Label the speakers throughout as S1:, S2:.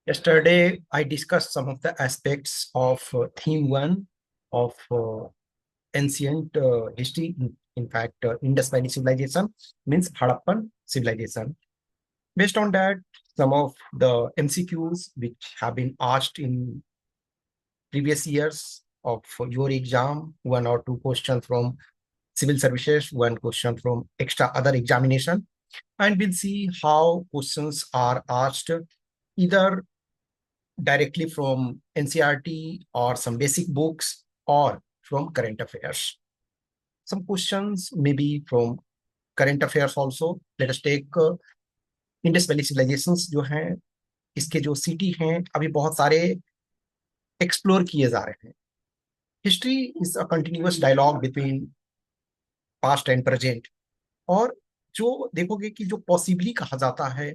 S1: Yesterday, I discussed some of the aspects of theme one of ancient history. In fact, Indus Valley civilization means Harappan civilization. Based on that, some of the MCQs which have been asked in previous years of your exam, one or two questions from civil services, one question from extra other examination, and we'll see how questions are asked either directly from NCRT or some basic books or from current affairs. Some questions may be from current affairs also. Let us take Indus valley civilisations जो हैं, इसके जो city हैं अभी बहुत सारे explore किए जा रहे हैं. History is a continuous dialogue between past and present. और जो देखोगे कि जो पॉसिबली कहा जाता है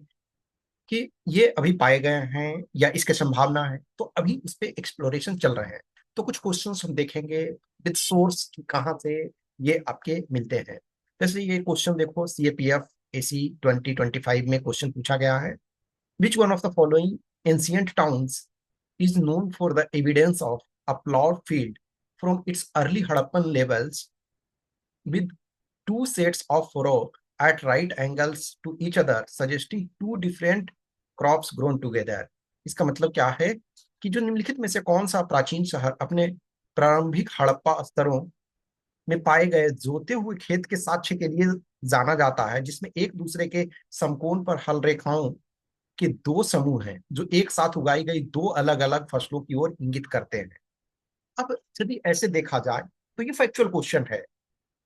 S1: कि ये अभी पाए गए हैं या इसके संभावना है, तो अभी इस पे एक्सप्लोरेशन चल रहे हैं. तो कुछ क्वेश्चंस हम देखेंगे विद सोर्स कि कहाँ से ये आपके मिलते हैं. जैसे ये क्वेश्चन देखो, CAPF AC 2025 में क्वेश्चन पूछा गया है. विच one of the following ancient towns is known for the evidence of a plot field from its early Harappan levels with two sets of furrow at right angles to each other, suggesting two different crops grown together. इसका मतलब क्या है कि जो निम्नलिखित में से कौन सा प्राचीन शहर अपने प्रारंभिक हड़प्पा स्तरों में पाए गए जोते हुए खेत के साक्ष्य के लिए जाना जाता है, जिसमें एक दूसरे के समकोण पर हल रेखाओं के दो समूह हैं जो एक साथ उगाई गई दो अलग अलग फसलों की ओर इंगित करते हैं. अब यदि ऐसे देखा जाए तो ये फैक्चुअल क्वेश्चन है.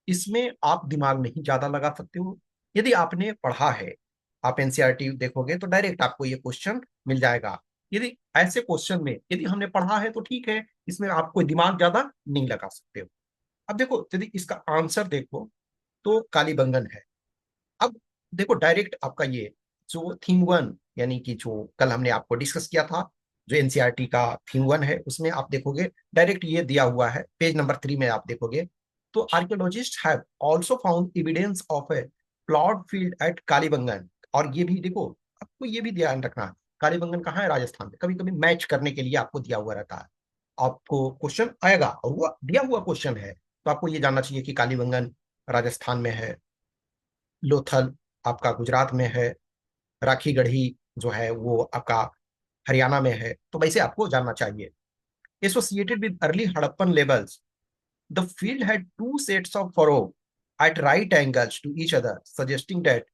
S1: इसमें आप दिमाग नहीं ज्यादा लगा सकते हो. यदि आपने पढ़ा है, आप एनसीईआरटी देखोगे तो डायरेक्ट आपको ये क्वेश्चन मिल जाएगा. यदि ऐसे क्वेश्चन में यदि हमने पढ़ा है तो ठीक है, इसमें आप कोई दिमाग ज्यादा नहीं लगा सकते हो. अब देखो, यदि इसका आंसर देखो तो कालीबंगन है. अब देखो डायरेक्ट आपका ये जो थीम वन, यानी कि जो कल हमने आपको डिस्कस किया था, जो एनसीईआरटी का थीम वन है, उसमें आप देखोगे डायरेक्ट ये दिया हुआ है. पेज नंबर 3 में आप देखोगे तो archaeologist have also found evidence of A plot field at Kalibangan. और ये भी देखो, आपको ये भी ध्यान रखना है, कालीबंगन कहाँ है? राजस्थान में. कभी कभी मैच करने के लिए आपको दिया हुआ रहता है, आपको क्वेश्चन आएगा और वो दिया हुआ क्वेश्चन है, तो आपको ये जानना चाहिए कि कालीबंगन राजस्थान में है, लोथल आपका गुजरात में है, राखी गढ़ी जो है वो आपका हरियाणा में है. तो वैसे आपको जानना चाहिए. Associated with early Harappan levels, the field had two sets of furrows at right angles to each other, suggesting that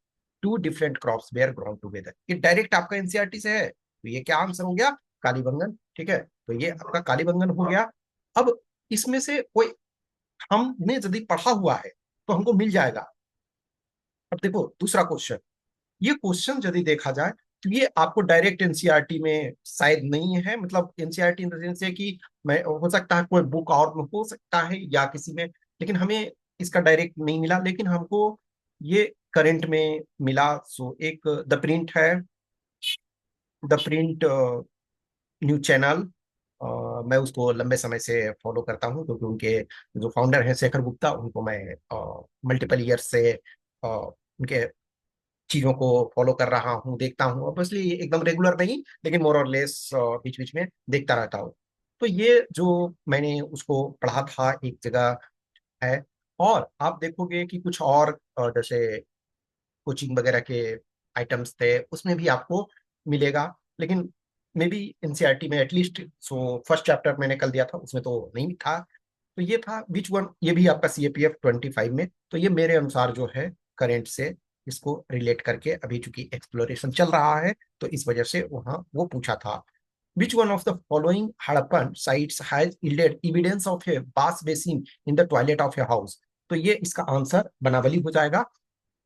S1: two different crops were grown together. ये डायरेक्ट आपका एनसीईआरटी से है, तो ये क्या आंसर हो गया? कालीबंगन. ठीक है, तो ये आपका कालीबंगन हो गया. अब इसमें से कोई हमने यदि पढ़ा हुआ है तो हमको मिल जाएगा. अब देखो दूसरा क्वेश्चन, ये क्वेश्चन यदि देखा जाए तो ये आपको डायरेक्ट एनसीईआरटी में शायद नहीं है. मतलब एनसीईआरटी इन द सेंस है कि मैं, हो सकता है कोई बुक और में हो सकता है या किसी में, लेकिन हमें इसका डायरेक्ट नहीं मिला. लेकिन हमको ये करंट में मिला. सो एक द प्रिंट है, द प्रिंट न्यूज चैनल. मैं उसको लंबे समय से फॉलो करता हूँ क्योंकि उनके जो फाउंडर हैं शेखर गुप्ता, उनको मैं मल्टीपल ईयर से उनके चीजों को फॉलो कर रहा हूँ, देखता हूँ. ऑब्वियसली एकदम रेगुलर नहीं, लेकिन मोर और लेस बीच बीच में देखता रहता हूँ. तो ये जो मैंने उसको पढ़ा था एक जगह है. और आप देखोगे कि कुछ और जैसे कोचिंग वगैरह के आइटम्स थे, उसमें भी आपको मिलेगा. लेकिन मे बी एनसीईआरटी में एटलीस्ट, सो फर्स्ट चैप्टर मैंने कल दिया था उसमें तो नहीं था. तो ये था विच वन, ये भी आपका CAPF 25 में. तो ये मेरे अनुसार जो है करेंट से इसको रिलेट करके, अभी चूंकि एक्सप्लोरेशन चल रहा है तो इस वजह से वहां वो पूछा था. Which one of the following Harappan sites has yielded evidence of a bath basin in the toilet of a house. तो ये इसका आंसर बनावली हो जाएगा.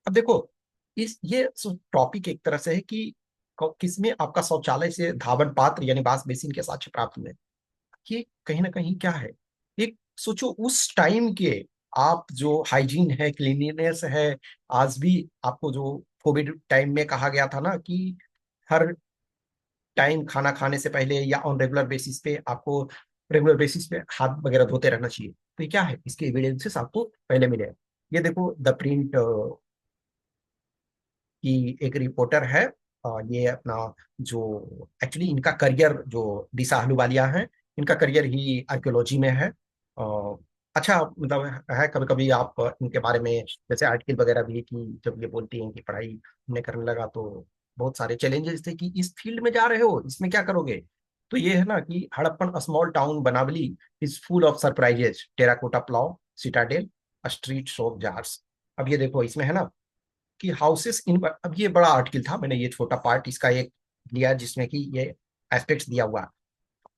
S1: अब देखो, इस ये टॉपिक एक तरह से है कि किसमें आपका शौचालय से धावन पात्र यानी बास बेसिन के साक्ष्य प्राप्त हुए. ये कहीं ना कहीं क्या है, एक सोचो उस टाइम के, आप जो हाइजीन है, क्लीनिनेस है. आज भी आपको जो कोविड टाइम में कहा गया था ना कि हर टाइम खाना खाने से पहले या ऑन रेगुलर बेसिस पे आपको रेगुलर बेसिस पे हाथ वगैरह धोते रहना चाहिए. तो ये क्या है, इसके एविडेंसेस आपको पहले मिले. ये देखो द प्रिंट की एक रिपोर्टर है, ये अपना जो एक्चुअली इनका करियर जो दिशा अहलूवालिया है, इनका करियर ही आर्कियोलॉजी में है। अच्छा मतलब है, कभी कभी आप इनके बारे में जैसे आर्टिकल वगैरह भी कि जब ये बोलती हैं कि पढ़ाई हमने करने लगा तो बहुत सारे चैलेंजेस थे कि इस फील्ड में जा रहे हो, इसमें क्या करोगे। तो ये है ना कि Harappan small town Banawali is full of surprises, terracotta plough, citadel, street shop jars. अब ये देखो इसमें है ना कि हाउसेस इन, अब ये बड़ा आर्टिकल था, मैंने ये छोटा पार्ट इसका एक लिया जिसमें कि ये एस्पेक्ट्स दिया हुआ।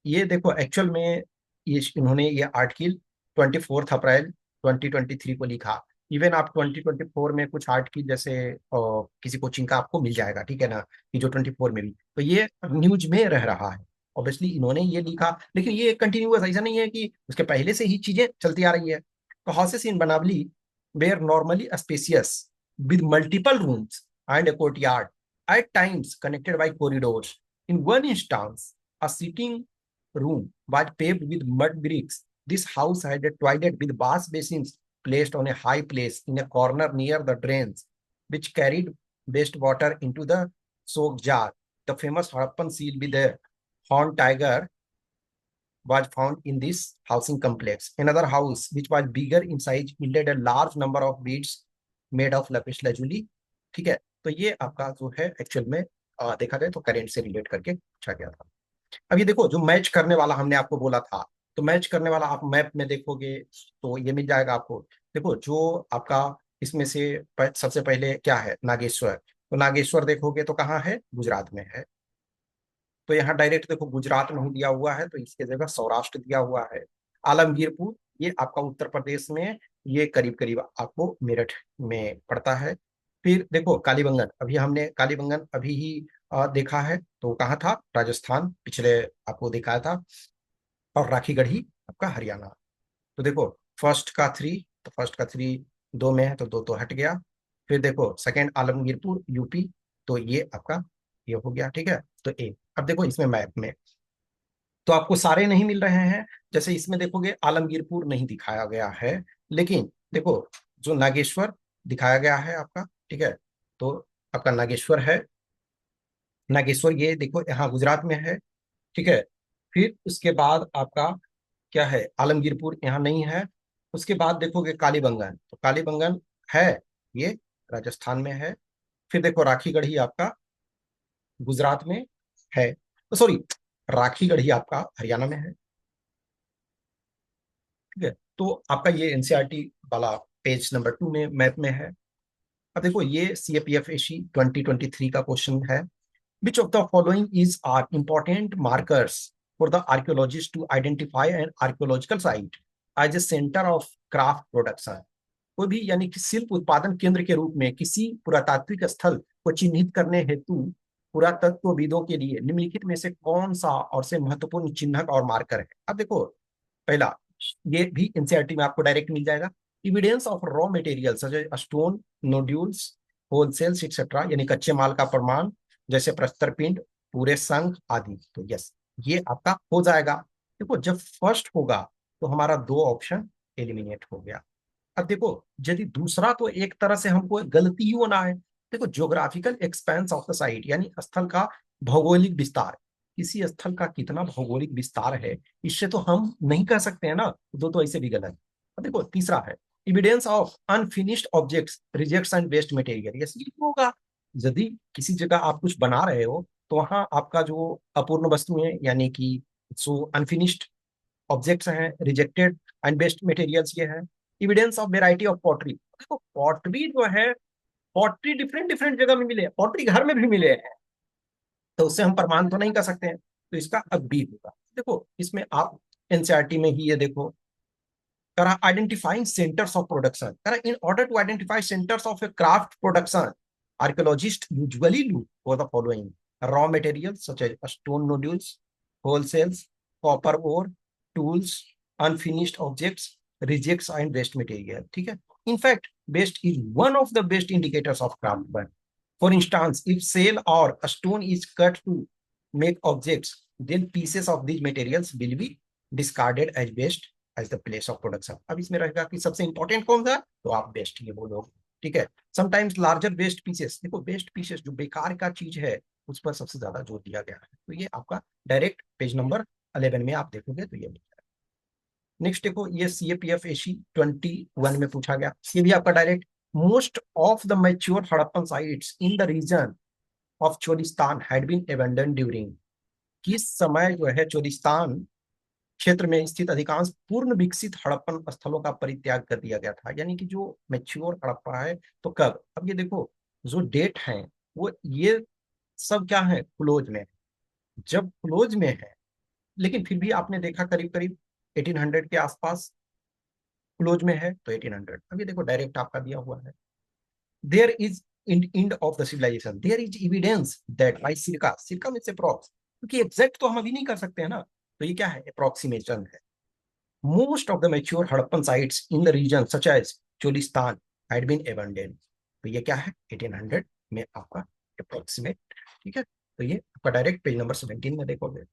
S1: ये देखो एक्चुअल में ये इन्होंने ये आर्टिकल 24 अप्रैल 2023 को लिखा। इवन आप 2024 में कुछ आर्टिकल जैसे किसी कोचिंग का आपको मिल जाएगा, ठीक है ना, कि जो 24 में भी तो ये न्यूज में रह रहा है। ऑब्वियसली इन्होंने ये लिखा, लेकिन ये कंटिन्यूअस ऐसा नहीं है कि उसके पहले से ही चीजें चलती आ रही है। तो houses in Banawali were normally spacious with multiple rooms and a courtyard, at times connected by corridors. In one instance, a sitting room was paved with mud bricks. This house had a toilet with bath basins placed on a high place in a corner near the drains, which carried wastewater into the soak jar. The famous Harappan seal with a horned tiger was found in this housing complex. Another house, which was bigger in size, yielded a large number of beads made of lapis lazuli. ठीक है, तो ये आपका जो है actual में देखा जाए तो करेंट से रिलेट करके पूछा गया था। अब ये देखो जो मैच करने वाला हमने आपको बोला था, तो मैच करने वाला आप मैप में देखोगे तो ये मिल जाएगा आपको। देखो जो आपका इसमें से सबसे पहले क्या है, नागेश्वर। तो नागेश्वर देखोगे तो कहाँ है, गुजरात में है। तो यहाँ डायरेक्ट देखो गुजरात नहीं दिया हुआ है, तो इसके जगह सौराष्ट्र दिया हुआ है। आलमगीरपुर ये आपका उत्तर प्रदेश में, ये करीब करीब आपको मेरठ में पड़ता है। फिर देखो कालीबंगन, अभी हमने कालीबंगन अभी ही देखा है, तो कहाँ था, राजस्थान पिछले आपको दिखाया था। और राखी गढ़ी आपका हरियाणा। तो देखो फर्स्ट का थ्री, तो फर्स्ट का थ्री दो में है तो दो तो हट गया। फिर देखो सेकंड आलमगीरपुर यूपी, तो ये आपका ये हो गया, ठीक है। तो ए, अब देखो इसमें मैप में तो आपको सारे नहीं मिल रहे हैं। जैसे इसमें देखोगे आलमगीरपुर नहीं दिखाया गया है, लेकिन देखो जो नागेश्वर दिखाया गया है आपका, ठीक है। तो आपका नागेश्वर है, नागेश्वर ये देखो यहाँ गुजरात में है, ठीक है। फिर उसके बाद आपका क्या है, आलमगीरपुर यहाँ नहीं है। उसके बाद देखोगे कालीबंगन, तो कालीबंगन है ये राजस्थान में है। फिर देखो राखी गढ़ी आपका गुजरात में है, तो सॉरी राखी गढ़ी आपका हरियाणा में है, ठीक है। तो आपका ये एनसीईआरटी वाला पेज नंबर 2 में मैप में है। अब देखो ये सीएपीएफएसी 2023 का क्वेश्चन है। Which of the following is are important markers for the archaeologist to identify an archaeological site as a center of craft production? कोई भी यानी कि शिल्प उत्पादन केंद्र के रूप में किसी पुरातात्विक स्थल को चिन्हित करने हेतु पुरातत्वविदों के लिए निम्नलिखित में से कौन सा और से महत्वपूर्ण चिन्हक और मार्कर है। अब देखो पहला, ये भी एनसीईआरटी में आपको डायरेक्ट मिल जाएगा। Evidence of raw material such as stone, nodules, whole shells etcetera, यानी कच्चे माल का प्रमाण जैसे प्रस्तर पिंड, पूरे संघ आदि। तो यस ये आपका हो जाएगा। देखो जब फर्स्ट होगा तो हमारा दो ऑप्शन एलिमिनेट हो गया। अब देखो यदि दूसरा, तो एक तरह से हमको गलती ही होना है। देखो geographical expense of the site यानी स्थल का भौगोलिक विस्तार, किसी स्थल का कितना भौगोलिक विस्तार है, इससे तो हम नहीं कह सकते हैं ना, दो तो ऐसे भी गलत है। अब देखो तीसरा है evidence of unfinished objects, rejects and waste material. ये सही होगा, यदि किसी जगह आप कुछ बना रहे हो तो वहां आपका जो अपूर्ण वस्तुएं यानी कि जो अनफिनिश्ड ऑब्जेक्ट्स हैं, रिजेक्टेड एंड बेस्ट मटेरियल्स ये है। Evidence of variety of pottery, देखो पॉटरी जो है, पॉटरी डिफरेंट डिफरेंट जगह में मिले, पॉटरी घर में भी मिले हैं, तो उससे हम प्रमाण तो नहीं कर सकते हैं, तो इसका अब बी होगा। देखो इसमें आप एनसीईआरटी में ही ये देखो करा आइडेंटिफाइंग सेंटर्स ऑफ प्रोडक्शन, करा in order to identify centres of a craft production archaeologists usually look for the following: raw materials such as stone nodules, wholesales, copper ore, tools, unfinished objects, rejects and waste material, ठीक है। In fact, waste is one of the best indicators of craftsmanship. For instance, if shell or a stone is cut to make objects, then pieces of these materials will be discarded as waste as the place of production. अब इसमें रहेगा कि सबसे important कौन सा, तो आप best ये बोलोगे, ठीक है। समटाइम्स लार्जर वेस्ट पीसेस, देखो वेस्ट पीसेस जो बेकार का चीज है उस पर सबसे ज्यादा जोर दिया गया है। तो ये आपका डायरेक्ट पेज नंबर 11 में आप देखोगे तो ये मिल जाएगा। नेक्स्ट देखो, ये CAPF AC 21 में पूछा गया, ये भी आपका direct, most of the mature Harappan sites in the region of Cholistan had been abandoned during, किस समय जो है चोलिस्तान क्षेत्र में स्थित अधिकांश पूर्ण विकसित हड़प्पन स्थलों का परित्याग कर दिया गया था, यानी कि जो मैच्योर हड़प्पा है तो कब। अब ये देखो जो डेट है वो ये सब क्या है, क्लोज में है। जब क्लोज में है लेकिन फिर भी आपने देखा करीब करीब 1800 के आसपास क्लोज में है तो 1800। अब ये देखो डायरेक्ट आपका दिया हुआ है, there is in end of the civilisation there is evidence that by circa, circa में से अप्रॉक्स, क्योंकि एग्जैक्ट तो हम अभी नहीं कर सकते हैं ना, तो ये क्या है, अप्रोक्सीमेशन है। Most of the mature Harappan sites in the region such as Cholistan had been abandoned, तो ये क्या है 1800 में आपका अप्रोक्सीमेट। ठीक है, तो ये आपका डायरेक्ट पेज नंबर 17 में देखोगे।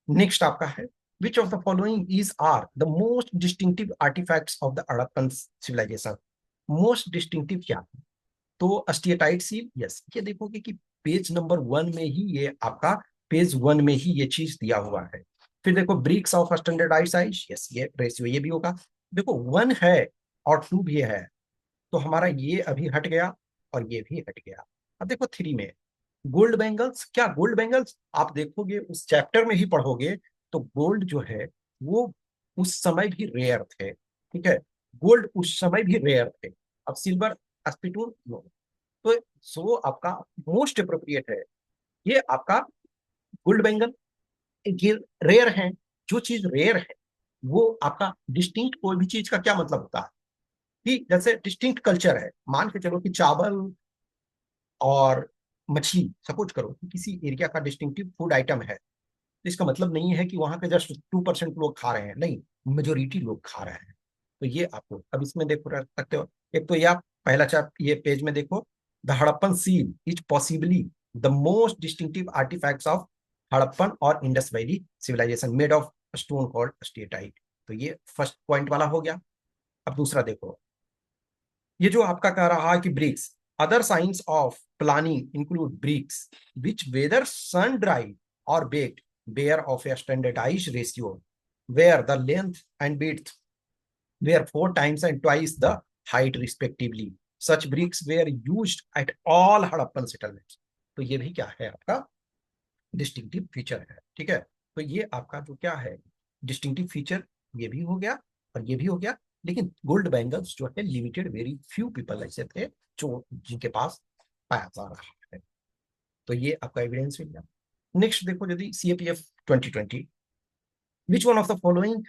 S1: नेक्स्ट आपका है, which of the following is are the most distinctive artifacts of the Harappan civilization, most distinctive क्या है, तो अस्टिएटाइट सील, यस, ये देखोगे कि पेज नंबर 1 में ही ये आपका, पेज 1 में ही ये चीज दिया हुआ है। फिर देखो bricks of standardised size, yes, ये रेशियो ये भी होगा। देखो 1 है और 2 भी है, तो हमारा ये अभी हट गया और ये भी हट गया। अब देखो 3 में गोल्ड बैंगल्स, क्या गोल्ड बैंगल्स आप देखोगे उस चैप्टर में ही पढ़ोगे तो गोल्ड जो है वो उस समय भी रेयर थे। ठीक है, गोल्ड उस समय भी रेयर थे। अब सिल्वर, स्पिटून, नो। तो सो आपका मोस्ट अप्रोप्रिएट है ये आपका गोल्ड बैंगल, ये रेयर है। जो चीज रेयर है वो आपका डिस्टिंक्ट, कोई भी चीज का क्या मतलब होता है कि जैसे डिस्टिंक्ट कल्चर है, मान के चलो कि चावल और मछली, सपोज करो कि किसी एरिया का डिस्टिंक्टिव फूड आइटम है, तो इसका मतलब नहीं है कि वहां पे जस्ट 2% लोग खा रहे हैं, नहीं, मेजोरिटी लोग खा रहे हैं। तो ये आपको अब इसमें देखो रख सकते हो। एक तो ये आप पहला चार्ट ये पेज में देखो, the Harappan seal is possibly the most distinctive artefacts of Harappan और Indus valley civilisation made of stone called steatite. तो ये फर्स्ट पॉइंट वाला हो गया। अब दूसरा देखो, ये जो आपका कह रहा है कि bricks, other signs of planning include bricks which whether sun dried और baked were of a standardised ratio where the length and width were 4 times and twice the height respectively. Such bricks were used at all Harappan settlements. तो ये भी क्या है आपका distinctive feature है। ठीक है, तो ये आपका जो क्या है डिस्टिंक्टिव फीचर, ये भी हो गया और ये भी हो गया। लेकिन गोल्ड बैंगल्स जो है लिमिटेड, वेरी फ्यू पीपल ऐसे थे जो जिनके पास पाया जा रहा है। तो ये आपका एविडेंस मिल गया। नेक्स्ट देखो, यदि CAPF 2020, which one of the following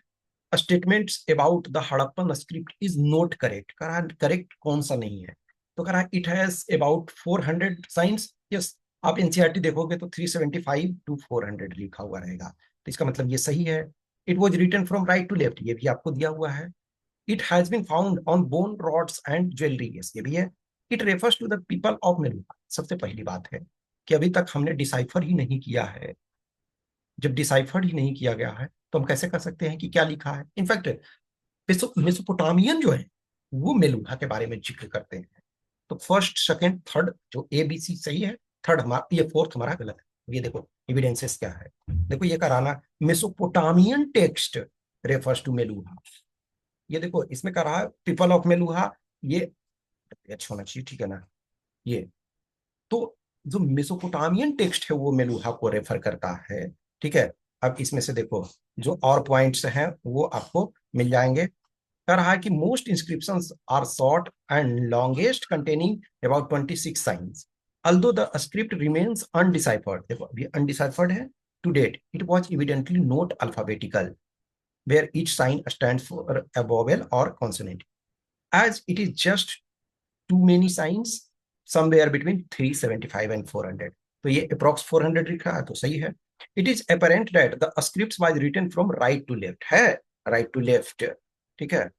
S1: statements about the Harappan script is not correct, करा करेक्ट कौन सा नहीं है, तो करा it has about 400 science, yes. आप एनसीईआरटी देखोगे तो 375 to 400 लिखा हुआ रहेगा, तो इसका मतलब ये सही है। It was written from right to left, ये भी आपको दिया हुआ है। It has been found on bone rods and jewellery, yes, ये भी है। It refers to the people of Meluhha, सबसे पहली बात है कि अभी तक हमने डिसाइफर ही नहीं किया है। जब डिसाइफर्ड ही नहीं किया गया है तो हम कैसे कर सकते हैं कि क्या लिखा है। इनफैक्ट मेसोपोटामियन जो है वो मेलुहा के बारे में जिक्र करते हैं। तो फर्स्ट, सेकंड, थर्ड जो ABC सही है, थर्ड हमारा, ये फोर्थ हमारा गलत है। ये देखो एविडेंसेस क्या है, देखो ये कराना Mesopotamian text refers to Meluhha, ये देखो इसमें कर रहा है पीपल ऑफ मेलुहा, ये अच्छा होना चाहिए, ठीक है ना। ये तो जो मेसोपोटामियन टेक्स्ट है वो मेलुहा को रेफर करता है। ठीक है, अब इसमें से देखो जो और पॉइंट्स हैं वो आपको मिल जाएंगे। कह रहा है कि most inscriptions are short and longest containing about 26 signs although the script remains undeciphered, देखो अभी undeciphered है to date, it was evidently not alphabetical where each sign stands for a vowel or consonant, as it is just too many signs somewhere between 375 and 400। तो ये approx 400 लिखा है तो सही है। It is apparent that the script was written from right to left, है right to left. ठीक है,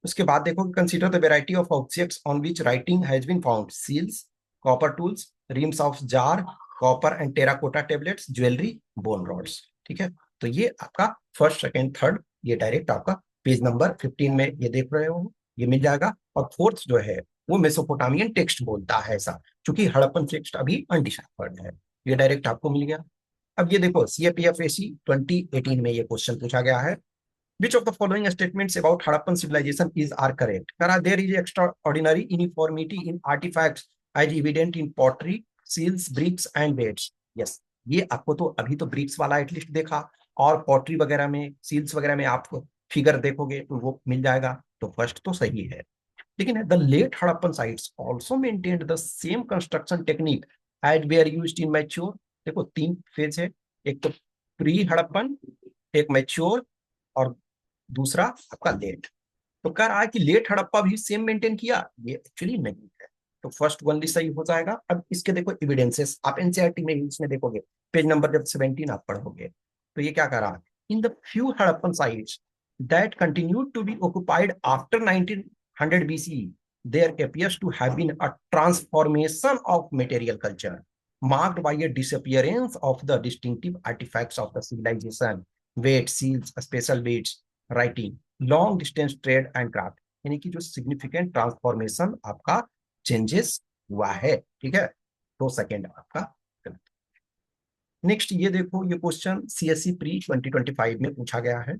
S1: उसके बाद देखो consider the variety of objects on which writing has been found, seals, copper tools, rims of jar, copper and terracotta tablets, jewellery, bone rods. ठीक है, तो ये आपका फर्स्ट, सेकंड, थर्ड, ये डायरेक्ट आपका पेज नंबर 15 में ये देख रहे हो ये मिल जाएगा। और फोर्थ जो है वो मेसोपोटामियन टेक्स्ट बोलता है ऐसा, क्योंकि हड़प्पन टेक्स्ट अभी अनडिसाइफर्ड है। ये डायरेक्ट आपको मिल गया। अब ये देखो CAPFAC 2018 में ये क्वेश्चन पूछा गया है, which of the following statements about Harappan civilization is are correct? करा there is extraordinary uniformity in artifacts as evident in pottery, seals, bricks and dates. Yes, ये आपको तो अभी तो ब्रिक्स वाला एटलीस्ट देखा, और पॉटरी वगैरह में, सील्स वगैरह में आप फिगर देखोगे तो वो मिल जाएगा, तो फर्स्ट तो सही है। लेकिन the late Harappan sites also maintained the same construction technique as were used in mature. देखो तीन फेज है, एक तो प्री हड़प्पन, एक मैच्योर, और दूसरा आपका लेट। तो कह रहा है कि लेट हड़प्पा भी सेम मेंटेन किया, ये एक्चुअली नहीं है। तो फर्स्ट ओनली सही हो जाएगा। अब इसके देखो एविडेंसेस, आप एनसीईआरटी में इसमें देखोगे, पेज नंबर जब 17 आप पढ़ोगे, तो ये क्या कह रहा है, in the few Harappan sites that continued to be occupied after 1900 BCE, there appears to have been a transformation of material culture marked by a disappearance of the distinctive artifacts of the civilization, weight, seals, special weights, writing, long distance trade and craft, यानी कि जो significant transformation आपका changes हुआ है। ठीक है, तो second आपका। नेक्स्ट ये देखो, ये क्वेश्चन CSE प्री 2025 में पूछा गया है।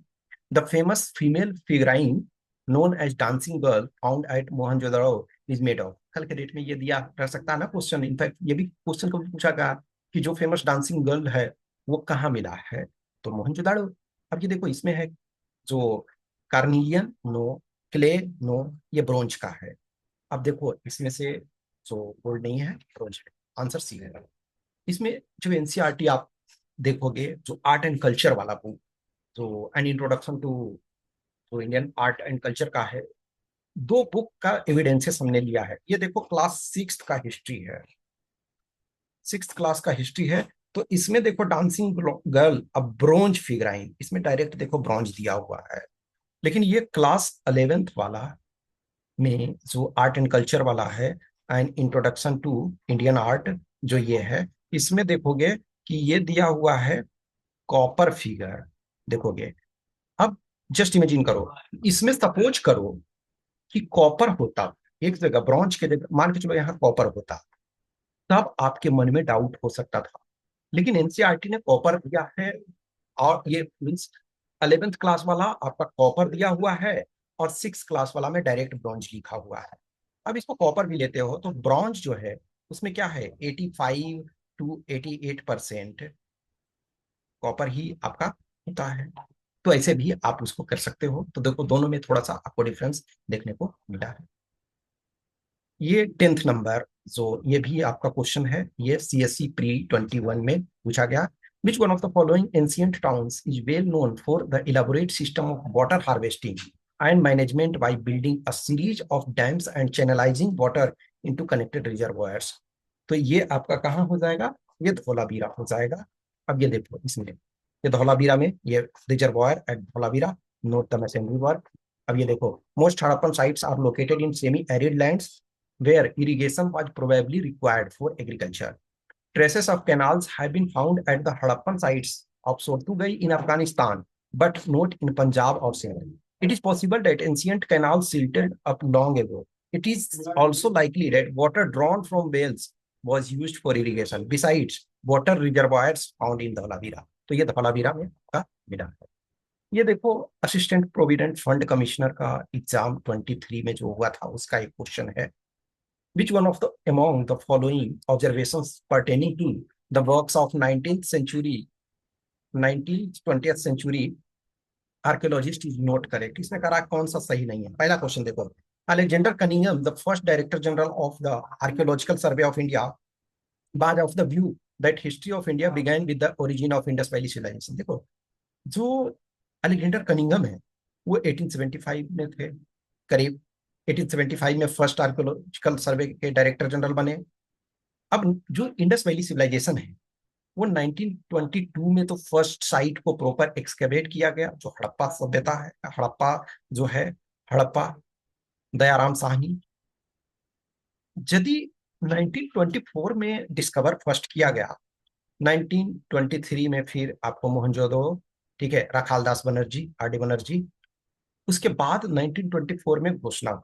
S1: The famous female figurine known as dancing girl found at Mohenjodaro is made of. कल के डेट में ये दिया रह सकता है ना क्वेश्चन, इनफैक्ट ये भी क्वेश्चन को पूछा गया कि जो फेमस डांसिंग गर्ल है वो कहाँ मिला है, तो मोहनजोदड़ो। अब ये देखो इसमें है जो कार्निलियन नो, क्ले नो, ये ब्रोंज का है। अब देखो इसमें से जो गोल्ड नहीं है, ब्रोंज है, आंसर सी है। इसमें जो एनसीईआरटी आप देखोगे, जो आर्ट एंड कल्चर वाला बुक, जो एन इंट्रोडक्शन टू जो इंडियन आर्ट एंड कल्चर का है, दो बुक का एविडेंसेस हमने लिया है। ये देखो क्लास 6 का हिस्ट्री है, 6th क्लास का हिस्ट्री है। तो इसमें देखो डांसिंग गर्ल, अब ब्रोंज फिगराइन, इसमें डायरेक्ट देखो ब्रोंज दिया हुआ है। लेकिन ये क्लास 11th वाला में जो आर्ट एंड कल्चर वाला है, and introduction to Indian art, जो ये है, इसमें देखोगे कि ये दिया हुआ है कॉपर फिगर। देखोगे, अब जस्ट इमेजिन करो, इसमें सपोज करो कि कॉपर होता एक जगह, ब्रॉन्ज के जगह मान के चलो यहाँ कॉपर होता, तब आपके मन में डाउट हो सकता था। लेकिन एनसीईआरटी ने कॉपर दिया है, और ये मीन्स 11th क्लास वाला आपका कॉपर दिया हुआ है, और 6th क्लास वाला में डायरेक्ट ब्रॉन्ज लिखा हुआ है। अब इसको कॉपर भी लेते हो तो ब्रॉन्ज जो है उसमें क्या है, 85 to 88% कॉपर ही आपका होता है। तो ऐसे भी आप उसको कर सकते हो। तो देखो दोनों में थोड़ा सा आपको डिफरेंस देखने को मिला है। ये 10th नंबर जो ये भी आपका क्वेश्चन है, ये CSE प्री 21 में पूछा गया। Which one of the following ancient towns is well known for the elaborate system of water harvesting and management by building a series of dams and channelizing water into connected reservoirs? तो ये आपका कहाँ हो जाएगा, ये धौलावीरा हो जाएगा। अब ये देखो इसमें, ये धौलावीरा में ये reservoir at Dholavira, note the masonry work. अब ये देखो, most Harappan sites are located in semi arid lands where irrigation was probably required for agriculture. Traces of canals have been found at the Harappan sites of Sortugai in Afghanistan, but not in Punjab or Sindh. It is possible that ancient canals silted up long ago. It is also likely that water drawn from wells was used for irrigation. Besides, water reservoirs found in Dhalavira. तो ये धौलावीरा में का मिला है। ये देखो assistant provident fund commissioner का exam 23 में जो हुआ था उसका एक क्वेश्चन है। Which one of the among the following observations pertaining to the works of 19th century, 19th 20th century archaeologist is not correct? इसमें करा कौन सा सही नहीं है। पहला क्वेश्चन देखो, Alexander Cunningham the first director general of the archaeological survey of India was of the view that history of India began with the origin of Indus Valley civilization. देखो, जो अलेक्जेंडर कनिंघम है वो 1875 में थे करीब, 1875 में first archaeological सर्वे के director general बने। अब जो इंडस वैली सिविलाइजेशन है वो 1922 में तो फर्स्ट साइट को प्रॉपर एक्सकेवेट किया गया, जो हड़प्पा सभ्यता है, हड़प्पा जो है, हड़प्पा दयाराम साहनी। यदि 1924 में डिस्कवर फर्स्ट किया गया, 1923 में फिर आपको मोहनजोदड़ो, ठीक है, राखालदास बनर्जी, RD बनर्जी, उसके बाद 1924 में घोषणा हुआ।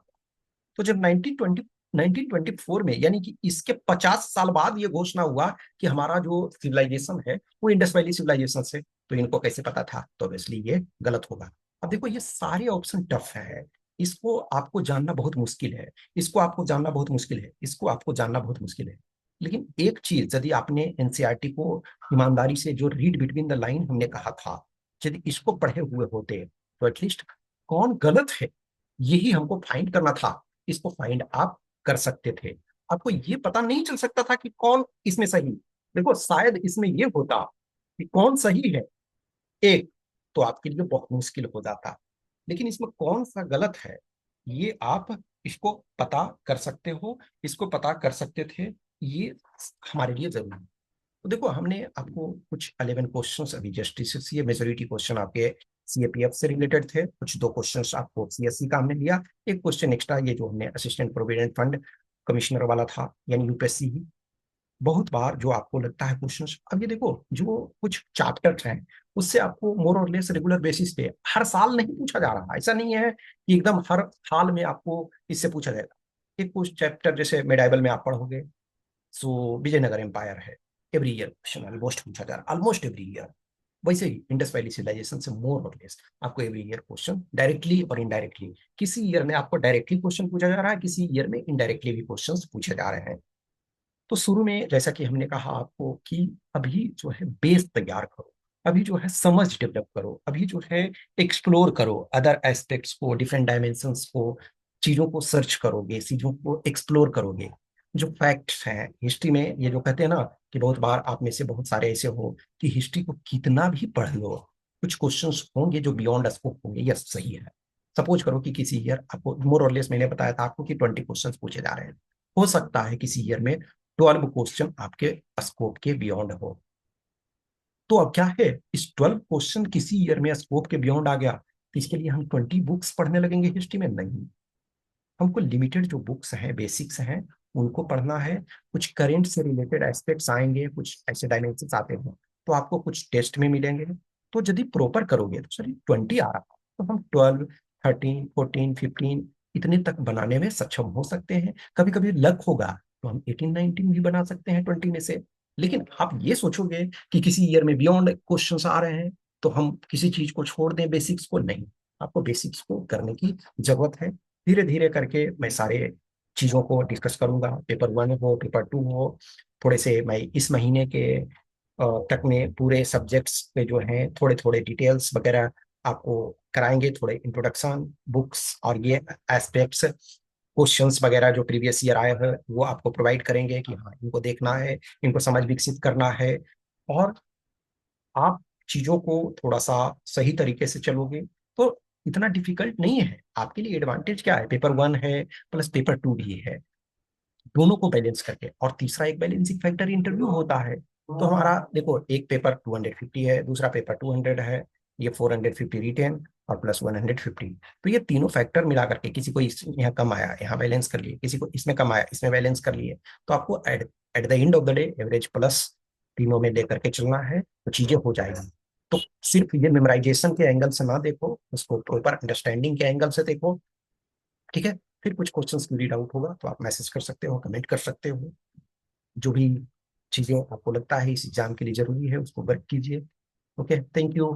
S1: तो जब 1920 1924 में, यानी कि इसके 50 साल बाद ये घोषणा हुआ कि हमारा जो सिविलाइजेशन है वो इंडस वैली सिविलाइजेशन से। तो इनको कैसे पता था? तो ऑब्वियसली ये गलत होगा। अब देखो ये सारे ऑप्शन टफ है, इसको आपको जानना बहुत मुश्किल है, इसको आपको जानना बहुत मुश्किल है, इसको आपको जानना बहुत मुश्किल है। लेकिन एक चीज, यदि आपने एनसीईआरटी को ईमानदारी से, जो रीड बिटवीन द लाइन हमने कहा था, यदि इसको पढ़े हुए होते तो एटलीस्ट कौन गलत है यही हमको फाइंड करना था, इसको फाइंड आप कर सकते थे। आपको ये पता नहीं चल सकता था कि कौन इसमें सही। देखो शायद इसमें ये होता कि कौन सही है एक, तो आपके लिए बहुत मुश्किल हो जाता। लेकिन इसमें कौन सा गलत है ये आप इसको पता कर सकते हो, इसको पता कर सकते थे, ये हमारे लिए जरूरी है। तो देखो हमने आपको कुछ 11 क्वेश्चंस अभी जस्टिस, ये मेजोरिटी क्वेश्चन आपके सीएपीएफ से रिलेटेड थे, कुछ 2 क्वेश्चंस आपको सीएससी का हमने लिया, एक क्वेश्चन एक्स्ट्रा ये जो हमने असिस्टेंट प्रोविडेंट फंड कमिश्नर वाला था, यानी यूपीएससी ही। बहुत बार जो आपको लगता है क्वेश्चंस, अब ये देखो जो कुछ चैप्टर्स हैं उससे आपको मोर और लेस रेगुलर बेसिस पे हर साल नहीं पूछा जा रहा, ऐसा नहीं है कि एकदम हर हाल में आपको इससे पूछा जाएगा। एक कुछ चैप्टर जैसे मेडाइवल में आप पढ़ोगे, सो विजयनगर एम्पायर है, एवरी ईयर क्वेश्चन ऑलमोस्ट पूछा जा रहा है, ऑलमोस्ट एवरी ईयर। वैसे ही इंडस वैली सिविलाइजेशन से मोर और लेस आपको एवरी ईयर क्वेश्चन डायरेक्टली और इनडायरेक्टली, किसी ईयर में आपको डायरेक्टली क्वेश्चन पूछा जा रहा है, किसी ईयर में इनडायरेक्टली भी क्वेश्चन पूछे जा रहे हैं। तो शुरू में जैसा कि हमने कहा आपको कि अभी जो है बेस तैयार करो, अभी जो है समझ डेवलप करो, अभी जो है एक्सप्लोर करो अदर एस्पेक्ट्स को, डिफरेंट डायमेंशंस को, चीजों को सर्च करोगे, चीजों को एक्सप्लोर करोगे। जो फैक्ट्स हैं हिस्ट्री में, ये जो कहते हैं ना कि बहुत बार आप में से बहुत सारे ऐसे हो कि हिस्ट्री को कितना भी पढ़ लो, कुछ क्वेश्चंस होंगे जो बियॉन्ड स्कोप होंगे। यस सही है। सपोज करो कि किसी ईयर आपको मोर और लेस, मैंने बताया था आपको कि 20 क्वेश्चंस पूछे जा रहे हैं, हो सकता है किसी ईयर में 12 क्वेश्चन आपके स्कोप के बियॉन्ड हो। तो अब क्या है, इस 12 क्वेश्चन किसी ईयर में स्कोप के बियॉन्ड आ गया तो इसके लिए हम 20 बुक्स पढ़ने लगेंगे हिस्ट्री में? नहीं, हमको लिमिटेड जो बुक्स हैं, बेसिक्स हैं, उनको पढ़ना है। कुछ करेंट से रिलेटेड एस्पेक्ट्स आएंगे, कुछ ऐसे डायमेंशंस आते हैं तो आपको कुछ टेस्ट में मिलेंगे। तो यदि प्रॉपर करोगे तो सॉरी 20 आ रहा तो हम 12, 13, 14, 15 इतने तक बनाने में सक्षम हो सकते हैं। कभी कभी लक होगा तो हम 18, 19 भी बना सकते हैं 20 में से। लेकिन आप ये सोचोगे कि किसी ईयर में बियॉन्ड क्वेश्चंस आ रहे हैं तो हम किसी चीज को छोड़ दें, बेसिक्स को? नहीं, आपको बेसिक्स को करने की जरूरत है। धीरे धीरे करके मैं सारे चीजों को डिस्कस करूंगा, पेपर 1 हो, पेपर 2 हो, थोड़े से मैं इस महीने के तक में पूरे सब्जेक्ट्स पे जो हैं थोड़े थोड़े डिटेल्स वगैरह आपको कराएंगे, थोड़े इंट्रोडक्शन बुक्स और ये एस्पेक्ट्स, क्वेश्चंस वगैरह जो प्रीवियस ईयर आए हैं वो आपको प्रोवाइड करेंगे कि हाँ इनको देखना है, इनको समझ विकसित करना है। और आप चीजों को थोड़ा सा सही तरीके से चलोगे तो इतना डिफिकल्ट नहीं है आपके लिए। एडवांटेज क्या है, पेपर 1 है प्लस पेपर 2 भी है, दोनों को बैलेंस करके। और तीसरा एक बैलेंसिंग फैक्टर इंटरव्यू होता है। तो हमारा देखो एक पेपर 250 है, दूसरा पेपर 200 है, ये 450 रिटेन और प्लस 150। तो ये तीनों फैक्टर मिला करके, किसी को यहाँ कम आया यहाँ बैलेंस कर लिए, किसी को इसमें कम आया इसमें बैलेंस कर लिए, तो आपको at at the end of the day average plus तीनों में लेकर के चलना है तो चीजें हो जाएगी। तो सिर्फ ये मेमोराइजेशन के एंगल से ना देखो, उसको प्रॉपर अंडरस्टैंडिंग के एंगल से देखो। ठीक है, फिर कुछ क्वेश्चंस रीड आउट होगा तो आप मैसेज कर सकते हो, कमेंट कर सकते हो, जो भी चीजें आपको लगता है इस एग्जाम के लिए जरूरी है उसको वर्क कीजिए। Okay, thank you.